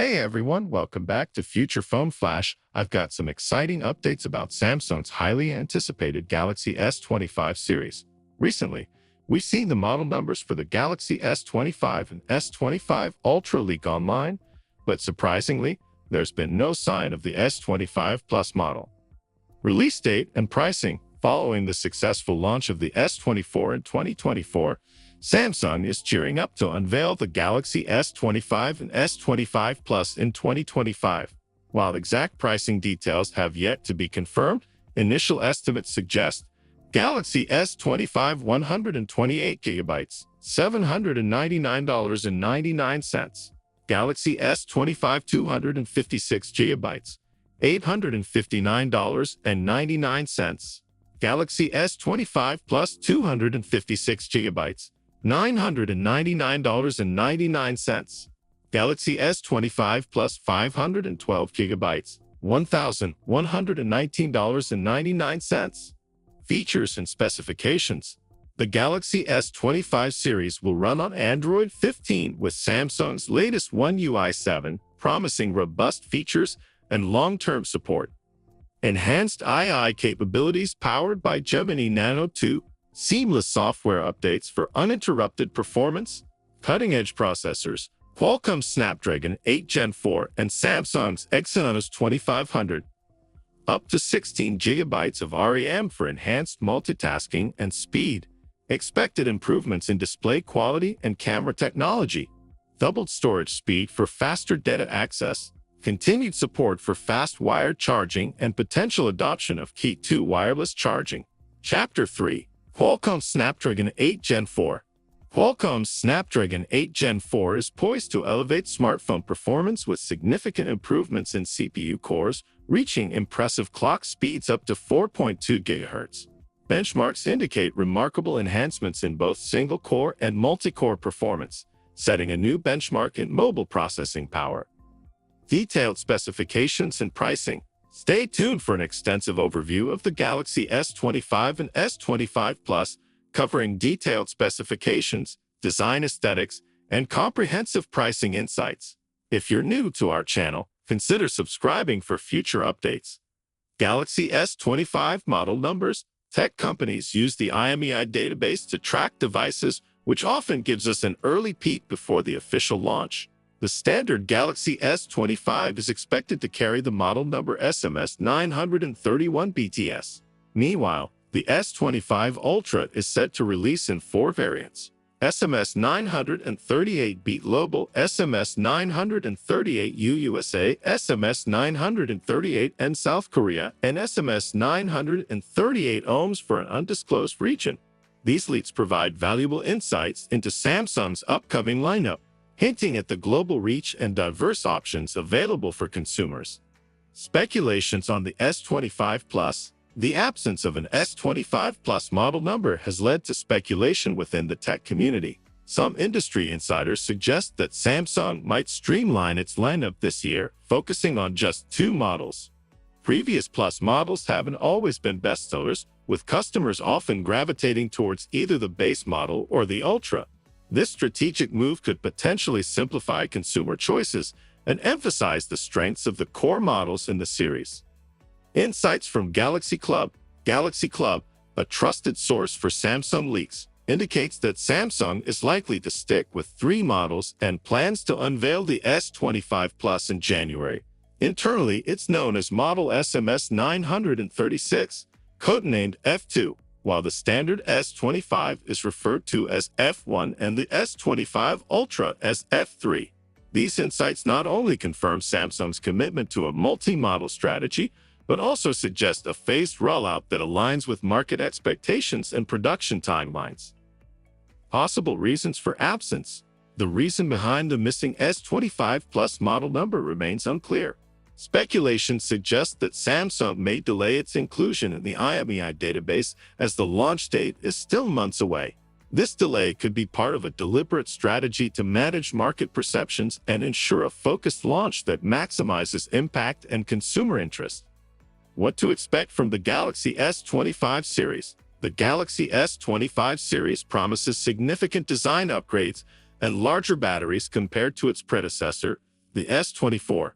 Hey everyone, welcome back to Future Phone Flash. I've got some exciting updates about Samsung's highly anticipated Galaxy S25 series. Recently, we've seen the model numbers for the Galaxy S25 and S25 Ultra leak online, but surprisingly, there's been no sign of the S25 Plus model. Release date and pricing. Following the successful launch of the S24 in 2024, Samsung is gearing up to unveil the Galaxy S25 and S25 Plus in 2025. While exact pricing details have yet to be confirmed, initial estimates suggest Galaxy S25 128GB, $799.99. Galaxy S25 256GB, $859.99. Galaxy S25 Plus 256GB, $999.99. Galaxy S25 Plus 512GB, $1,119.99. Features and specifications. The Galaxy S25 series will run on Android 15 with Samsung's latest One UI 7, promising robust features and long-term support. Enhanced AI capabilities powered by Gemini Nano 2, seamless software updates for uninterrupted performance, cutting-edge processors, Qualcomm's Snapdragon 8 Gen 4 and Samsung's Exynos 2500. Up to 16 GB of RAM for enhanced multitasking and speed. Expected improvements in display quality and camera technology. Doubled storage speed for faster data access. Continued support for fast wired charging and potential adoption of Key 2 wireless charging. Chapter 3. Qualcomm Snapdragon 8 Gen 4. Qualcomm's Snapdragon 8 Gen 4 is poised to elevate smartphone performance with significant improvements in CPU cores, reaching impressive clock speeds up to 4.2 GHz. Benchmarks indicate remarkable enhancements in both single-core and multi-core performance, setting a new benchmark in mobile processing power. Detailed specifications and pricing. Stay tuned for an extensive overview of the Galaxy S25 and S25 Plus, covering detailed specifications, design aesthetics, and comprehensive pricing insights. If you're new to our channel, consider subscribing for future updates. Galaxy S25 model numbers. Tech companies use the IMEI database to track devices, which often gives us an early peek before the official launch. The standard Galaxy S25 is expected to carry the model number SMS 931 BTS. Meanwhile, the S25 Ultra is set to release in 4 variants: SMS 938B Global, SMS 938U USA, SMS 938N South Korea, and SMS 938 ohms for an undisclosed region. These leaks provide valuable insights into Samsung's upcoming lineup, hinting at the global reach and diverse options available for consumers. Speculations on the S25 Plus. The absence of an S25 Plus model number has led to speculation within the tech community. Some industry insiders suggest that Samsung might streamline its lineup this year, focusing on just 2 models. Previous Plus models haven't always been bestsellers, with customers often gravitating towards either the base model or the Ultra. This strategic move could potentially simplify consumer choices and emphasize the strengths of the core models in the series. Insights from Galaxy Club. Galaxy Club, a trusted source for Samsung leaks, indicates that Samsung is likely to stick with 3 models and plans to unveil the S25 Plus in January. Internally, it's known as Model SMS 936, codenamed F2. While the standard S25 is referred to as F1 and the S25 Ultra as F3. These insights not only confirm Samsung's commitment to a multi-model strategy, but also suggest a phased rollout that aligns with market expectations and production timelines. Possible reasons for absence. The reason behind the missing S25 Plus model number remains unclear. Speculation suggests that Samsung may delay its inclusion in the IMEI database as the launch date is still months away. This delay could be part of a deliberate strategy to manage market perceptions and ensure a focused launch that maximizes impact and consumer interest. What to expect from the Galaxy S25 series? The Galaxy S25 series promises significant design upgrades and larger batteries compared to its predecessor, The S24.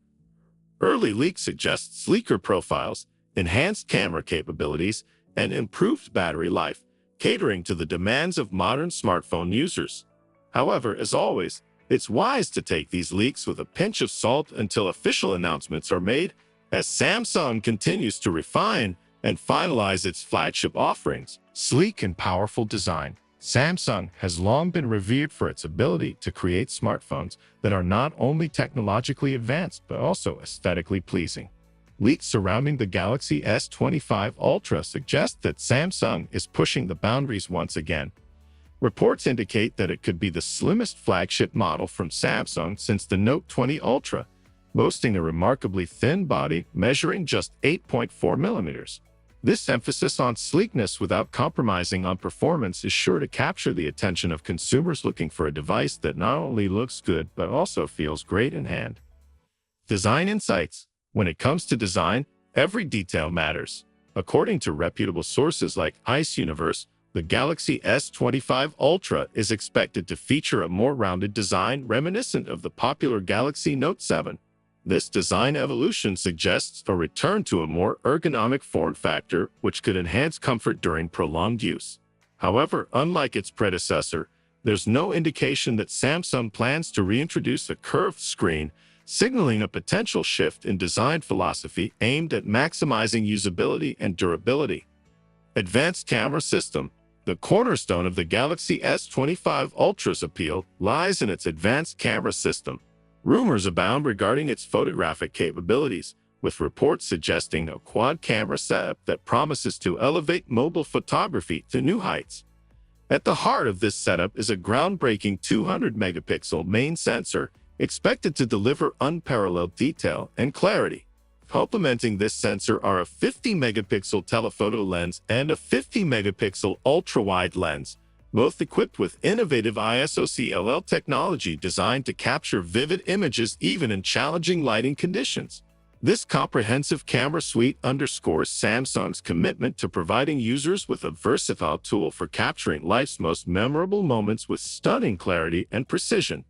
Early leaks suggest sleeker profiles, enhanced camera capabilities, and improved battery life, catering to the demands of modern smartphone users. However, as always, it's wise to take these leaks with a pinch of salt until official announcements are made, as Samsung continues to refine and finalize its flagship offerings. Sleek and powerful design. Samsung has long been revered for its ability to create smartphones that are not only technologically advanced but also aesthetically pleasing. Leaks surrounding the Galaxy S25 Ultra suggest that Samsung is pushing the boundaries once again. Reports indicate that it could be the slimmest flagship model from Samsung since the Note 20 Ultra, boasting a remarkably thin body measuring just 8.4 millimeters. This emphasis on sleekness without compromising on performance is sure to capture the attention of consumers looking for a device that not only looks good but also feels great in hand. Design insights. When it comes to design, every detail matters. According to reputable sources like Ice Universe, the Galaxy S25 Ultra is expected to feature a more rounded design reminiscent of the popular Galaxy Note 7. This design evolution suggests a return to a more ergonomic form factor, which could enhance comfort during prolonged use. However, unlike its predecessor, there's no indication that Samsung plans to reintroduce a curved screen, signaling a potential shift in design philosophy aimed at maximizing usability and durability. Advanced Camera System. The cornerstone of the Galaxy S25 Ultra's appeal lies in its advanced camera system. Rumors abound regarding its photographic capabilities, with reports suggesting a quad-camera setup that promises to elevate mobile photography to new heights. At the heart of this setup is a groundbreaking 200-megapixel main sensor, expected to deliver unparalleled detail and clarity. Complementing this sensor are a 50-megapixel telephoto lens and a 50-megapixel ultra-wide lens, both equipped with innovative ISO-CLL technology designed to capture vivid images even in challenging lighting conditions. This comprehensive camera suite underscores Samsung's commitment to providing users with a versatile tool for capturing life's most memorable moments with stunning clarity and precision.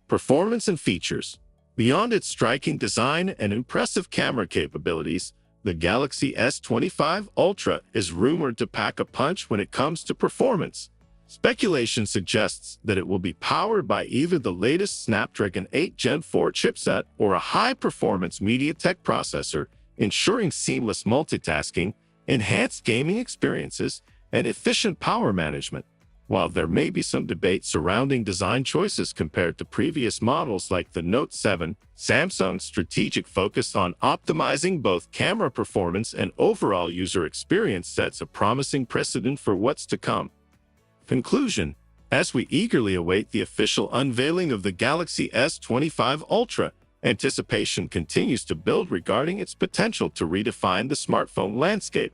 Performance and features. Beyond its striking design and impressive camera capabilities, the Galaxy S25 Ultra is rumored to pack a punch when it comes to performance. Speculation suggests that it will be powered by either the latest Snapdragon 8 Gen 4 chipset or a high-performance MediaTek processor, ensuring seamless multitasking, enhanced gaming experiences, and efficient power management. While there may be some debate surrounding design choices compared to previous models like the Note 7, Samsung's strategic focus on optimizing both camera performance and overall user experience sets a promising precedent for what's to come. Conclusion. As we eagerly await the official unveiling of the Galaxy S25 Ultra, anticipation continues to build regarding its potential to redefine the smartphone landscape.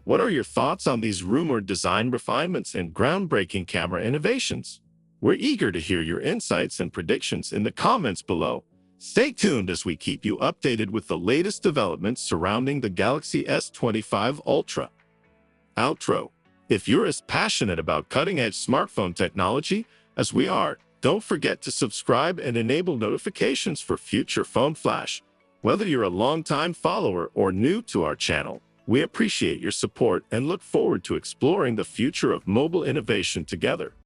What are your thoughts on these rumored design refinements and groundbreaking camera innovations? We're eager to hear your insights and predictions in the comments below. Stay tuned as we keep you updated with the latest developments surrounding the Galaxy S25 Ultra. Outro. If you're as passionate about cutting-edge smartphone technology as we are, don't forget to subscribe and enable notifications for future phone flash. Whether you're a longtime follower or new to our channel, we appreciate your support and look forward to exploring the future of mobile innovation together.